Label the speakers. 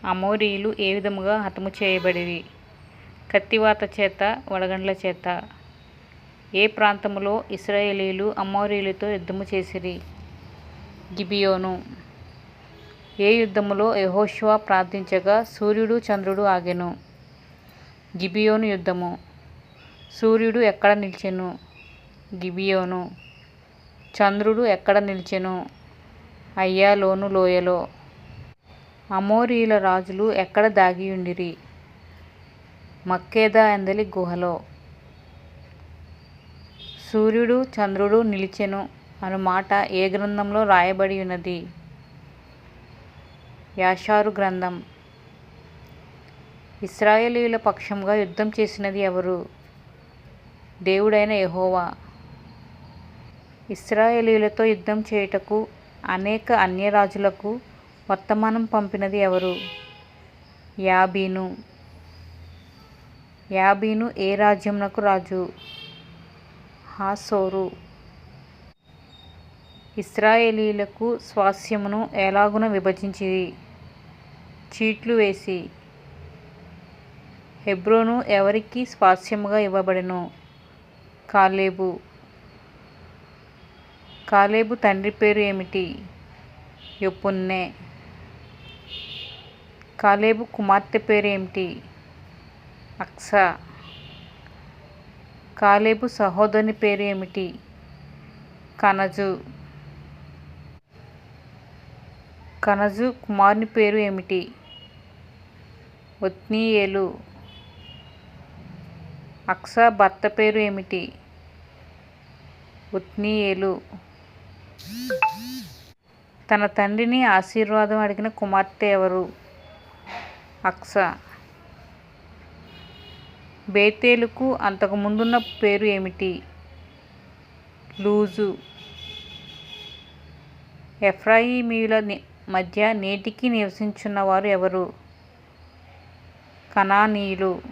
Speaker 1: అమోరీయులు ఏ విధముగా హతము చేయబడిరి? కత్తివాత చేత, వడగండ్ల చేత. ఏ ప్రాంతములో ఇశ్రాయేలీయులు అమోరీయులతో యుద్ధము చేసిరి? గిబియోను. ఏ యుద్ధములో యెహోషువ ప్రార్థించగా సూర్యుడు చంద్రుడు ఆగెను? గిబియోను యుద్ధము. సూర్యుడు ఎక్కడ నిలిచెను? గిబియోను. చంద్రుడు ఎక్కడ నిలిచెను? అయ్యాలోను లోయలో. అమోరీయుల రాజులు ఎక్కడ దాగియుండిరి? మక్కేదా ఎందలి గుహలో. సూర్యుడు చంద్రుడు నిలిచెను అను మాట ఏ గ్రంథంలో రాయబడి ఉన్నది? యాషారు గ్రంథం. ఇశ్రాయేలీయుల పక్షముగా యుద్ధం చేసినది ఎవరు? దేవుడైన యెహోవా. ఇశ్రాయేలీయులతో యుద్ధం చేయుటకు అనేక అన్యరాజులకు వర్తమానం పంపినది ఎవరు? యాబీను. యాబీను ఏ రాజ్యమునకు రాజు? హాసోరు. ఇశ్రాయేలీయులకు స్వాస్థ్యమును ఎలాగున విభజించిరి? చీట్లు వేసి. హెబ్రోను ఎవరికి స్వాస్థ్యముగా ఇవ్వబడెను? కాలేబు. కాలేబు తండ్రి పేరు ఏమిటి? యెఫున్నె. కాలేబు కుమార్తె పేరు ఏమిటి? అక్సా. కాలేబు సహోదరుని పేరు ఏమిటి? కనజు. కనజు కుమారుని పేరు ఏమిటి? ఒత్నీయేలు. అక్సా భర్త పేరు ఏమిటి? ఒత్నీయేలు. తన తండ్రిని ఆశీర్వాదం అడిగిన కుమార్తె ఎవరు? అక్సా. బేతేలుకు అంతకు ముందున్న పేరు ఏమిటి? లూజు. ఎఫ్రాయిమీయుల మధ్య నేటికి నివసించున్నవారు ఎవరు? కనానీయులు.